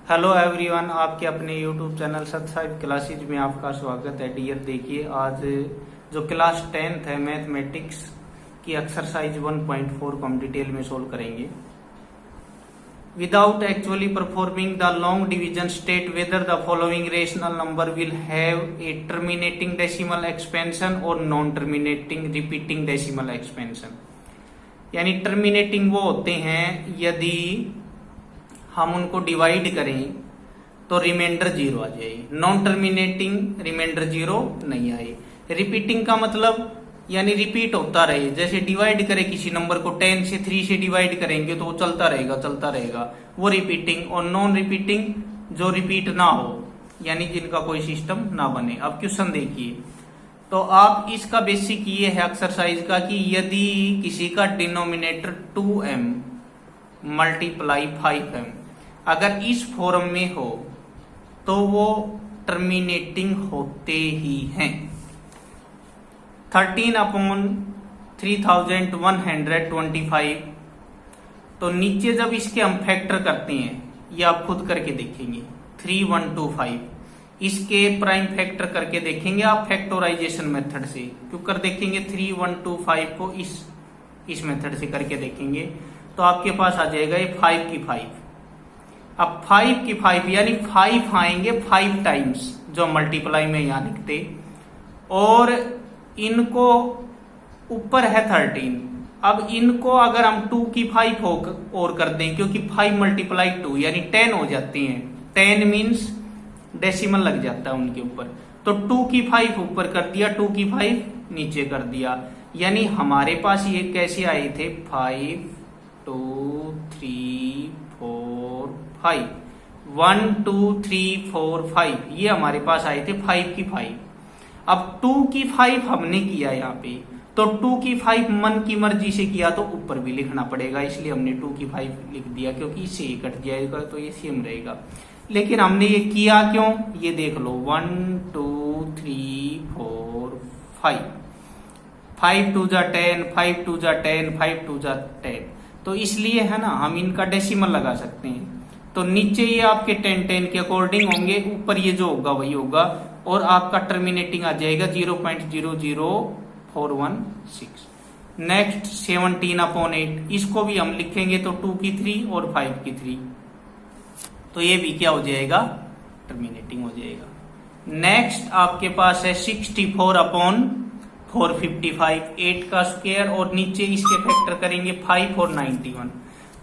Hello everyone, आपके अपने YouTube channel सत्साहिब classes में आपका स्वागत है। डियर, देखिए आज जो क्लास 10th है मैथमेटिक्स की एक्सरसाइज 1.4 को हम डिटेल में सोल्व करेंगे। Without actually performing the long division state whether the following rational number will have a terminating decimal expansion और non terminating repeating decimal expansion. यानी टर्मिनेटिंग वो होते हैं यदि हम उनको डिवाइड करें तो रिमाइंडर 0 आ जाए, नॉन टर्मिनेटिंग रिमाइंडर 0 नहीं आए। रिपीटिंग का मतलब यानी रिपीट होता रहे, जैसे डिवाइड करें किसी नंबर को 10 से 3 से डिवाइड करेंगे तो वो चलता रहेगा, वो रिपीटिंग। और नॉन रिपीटिंग जो रिपीट ना हो, यानी जिनका कोई सिस्टम ना बने। अब क्वेश्चन देखिए, तो आप इसका बेसिक ये है एक्सरसाइज का कि यदि किसी का डिनोमिनेटर 2m मल्टीप्लाई 5m अगर इस फॉर्म में हो तो वो टर्मिनेटिंग होते ही हैं। 13/3125, तो नीचे जब इसके हम फैक्टर करते हैं, ये आप खुद करके देखेंगे। 3125 इसके प्राइम फैक्टर करके देखेंगे आप फैक्टोराइजेशन मेथड से, क्यों कर देखेंगे 3125 को इस मेथड से करके देखेंगे तो आपके पास आ जाएगा ये 5 की 5। अब 5 की 5 यानी 5 आएंगे 5 टाइम्स जो मल्टीप्लाई में यहां लिखते, और इनको ऊपर है 13। अब इनको अगर हम 2 की 5 और कर दें, क्योंकि 5 मल्टीप्लाई 2 यानी 10 हो जाती हैं। 10 मीन्स डेसिमल लग जाता है उनके ऊपर, तो 2 की 5 ऊपर कर दिया, 2 की 5 नीचे कर दिया। यानी हमारे पास ये कैसे आए थे 5 2 3 4 5 1 2 3 4 5, ये हमारे पास आए थे 5 की 5। अब 2 की 5 हमने किया यहाँ पे, तो 2 की 5 मन की मर्जी से किया तो ऊपर भी लिखना पड़ेगा, इसलिए हमने 2 की 5 लिख दिया, क्योंकि इससे ये कट जाएगा तो ये सेम रहेगा। लेकिन हमने ये किया क्यों, ये देख लो, 1 2 3 4 5, 5 2 जा 10, 5 2 जा 10, 5 2 जा 10, तो इसलिए है ना हम इनका डेसिमल लगा सकते हैं। तो नीचे ये आपके 10 10 के अकॉर्डिंग होंगे, ऊपर ये जो होगा वही होगा, और आपका टर्मिनेटिंग आ जाएगा 0.00416। नेक्स्ट 17/8, इसको भी हम लिखेंगे तो 2 की 3 और 5 की 3, तो ये भी क्या हो जाएगा, टर्मिनेटिंग हो जाएगा। नेक्स्ट आपके पास है 64/455, 8 का स्क्वायर, और नीचे इसके फैक्टर करेंगे 5 और 91।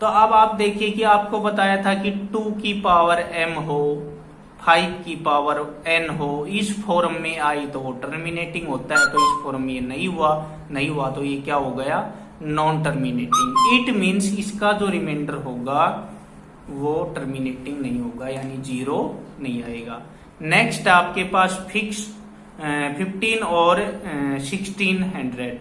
तो अब आप देखिए कि आपको बताया था कि 2 की पावर m हो, 5 की पावर n हो, इस फॉर्म में आई तो वो टर्मिनेटिंग होता है, तो इस फॉर्म में ये नहीं हुआ तो ये क्या हो गया, नॉन टर्मिनेटिंग। इट मीन्स इसका जो रिमाइंडर होगा वो टर्मिनेटिंग नहीं होगा, यानी 0 नहीं आएगा। नेक्स्ट आपके पास फिक्स 15 और 1600,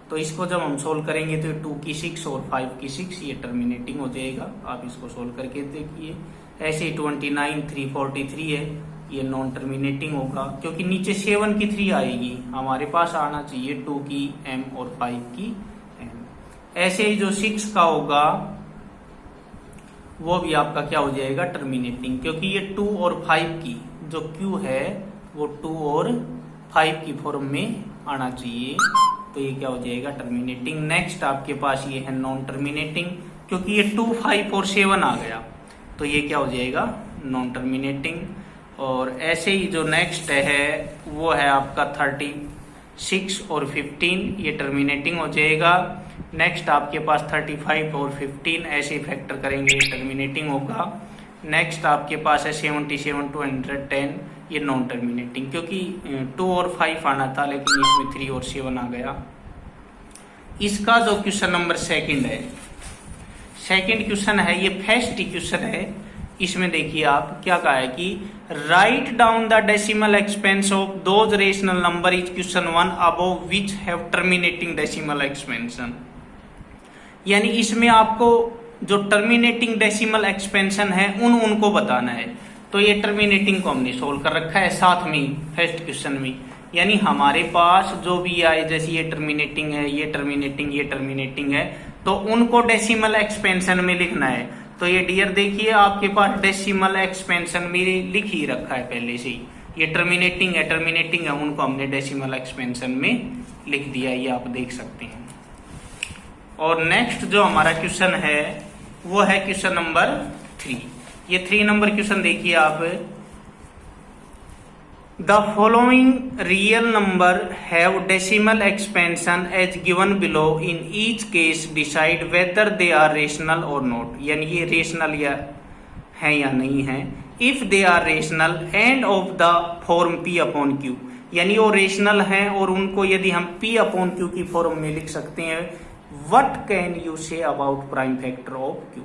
तो इसको जब हम सोल्व करेंगे तो 2 की 6 और 5 की 6 ये टर्मिनेटिंग हो जाएगा। आप इसको सोल्व करके देखिए। ऐसे 29 343 है, ये नॉन टर्मिनेटिंग होगा, क्योंकि नीचे 7 की 3 आएगी, हमारे पास आना चाहिए 2 की m और 5 की m। ऐसे ही जो 6 का होगा वो भी आपका क्या हो जाएगा, टर्मिनेटिंग, क्योंकि ये 2 और 5 की जो Q है वो 2 और 5 की फॉर्म में आना चाहिए, तो ये क्या हो जाएगा, टर्मिनेटिंग। नेक्स्ट आपके पास ये है नॉन टर्मिनेटिंग, क्योंकि ये 2 5 और 7 आ गया, तो ये क्या हो जाएगा, नॉन टर्मिनेटिंग। और ऐसे ही जो नेक्स्ट है वो है आपका 36 और 15, ये टर्मिनेटिंग हो जाएगा। नेक्स्ट आपके पास 35 और 15, ऐसे फैक्टर करेंगे टर्मिनेटिंग होगा। नेक्स्ट आपके पास है 77 to 110, ये नॉन टर्मिनेटिंग, क्योंकि 2 और 5 आना था लेकिन इसमें 3 और 7 आ गया। इसका जो क्वेश्चन नंबर सेकंड क्वेश्चन है, ये फर्स्ट क्वेश्चन है। इसमें देखिए आप क्या कहा है कि write down the decimal expense of those rational number is question 1 above which have terminating decimal expansion. यानी इसमें आपको जो टर्मिनेटिंग डेसिमल एक्सपेंशन है उनको बताना है, तो ये टर्मिनेटिंग को हमने सोल्व कर रखा है साथ में फर्स्ट क्वेश्चन में। यानी हमारे पास जो भी आए, जैसे ये टर्मिनेटिंग है, ये टर्मिनेटिंग है, तो उनको डेसिमल एक्सपेंशन में लिखना है। तो ये डियर देखिए आपके पास डेसिमल एक्सपेंशन में लिख ही रखा है पहले से ही, ये टर्मिनेटिंग है उनको हमने डेसिमल एक्सपेंशन में लिख दिया, ये आप देख सकते हैं। और नेक्स्ट जो हमारा क्वेश्चन है वो है क्वेश्चन नंबर 3। ये 3 नंबर क्वेश्चन देखिए आप। The following real number have decimal expansion as given below, in each case decide whether they are rational और नॉट, यानी ये रेशनल या नहीं है। If they are rational and of the form P upon Q, यानी वो rational हैं और उनको यदि हम P अपॉन Q की फॉर्म में लिख सकते हैं, what can you say about prime factor of Q,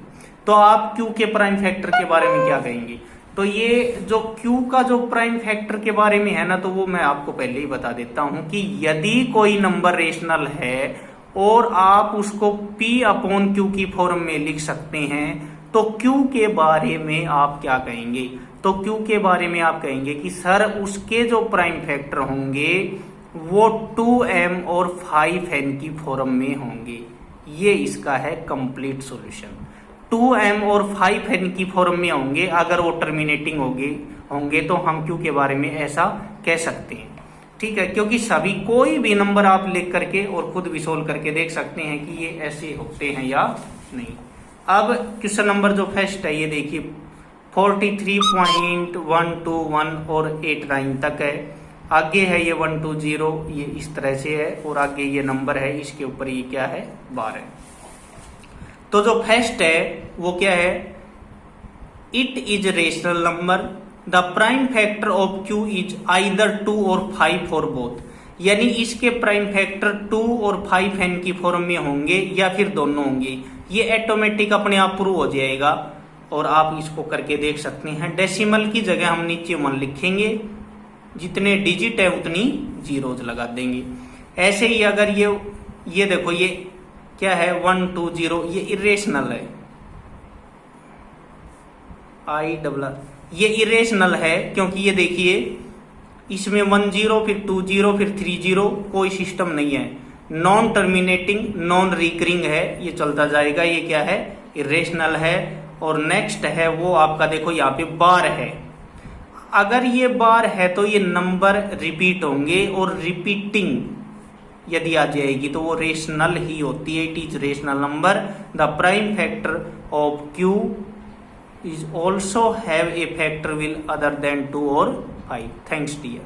तो आप Q के प्राइम फैक्टर के बारे में क्या कहेंगे। तो ये जो Q का जो प्राइम फैक्टर के बारे में है ना, तो वो मैं आपको पहले ही बता देता हूं कि यदि कोई नंबर रेशनल है और आप उसको P अपॉन Q की फॉर्म में लिख सकते हैं, तो Q के बारे में आप क्या कहेंगे। तो Q के बारे में आप कहेंगे कि सर उसके जो प्राइम फैक्टर होंगे वो 2m और 5n की फॉर्म में होंगे। ये इसका है कंप्लीट सॉल्यूशन। 2m और 5n की फॉर्म में होंगे अगर वो टर्मिनेटिंग होंगे तो हम Q के बारे में ऐसा कह सकते हैं, ठीक है। क्योंकि सभी कोई भी नंबर आप लिख करके और खुद भी सोल्व करके देख सकते हैं कि ये ऐसे होते हैं या नहीं। अब क्वेश्चन नंबर जो फर्स्ट है ये देखिए 43.121 और 89 तक है। आगे है ये 120, ये इस तरह से है और आगे ये नंबर है, इसके ऊपर ये क्या है 12। तो जो फर्स्ट है वो क्या है, it is rational number, the prime factor of Q is either 2 और 5 और बोथ, यानी इसके प्राइम फैक्टर 2 और 5n की फॉर्म में होंगे या फिर दोनों होंगे। ये ऑटोमेटिक अपने आप प्रूव हो जाएगा और आप इसको करके देख सकते हैं। डेसिमल की जगह हम नीचे 1 लिखेंगे, जितने डिजिट है उतनी जीरोज लगा देंगे। ऐसे ही अगर ये देखो ये क्या है 120, ये इरेशनल है, ये इरेशनल है क्योंकि ये देखिए इसमें 10 फिर 20 फिर 30 कोई सिस्टम नहीं है, नॉन टर्मिनेटिंग नॉन रिकरिंग है, ये चलता जाएगा। ये क्या है इरेशनल है। और नेक्स्ट है वो आपका देखो यहाँ पे बार है, अगर ये बार है तो ये नंबर रिपीट होंगे और रिपीटिंग यदि आ जाएगी तो वो रेशनल ही होती है। It is rational number, the prime factor of Q is also have a factor will other than 2 or 5. Thanks dear.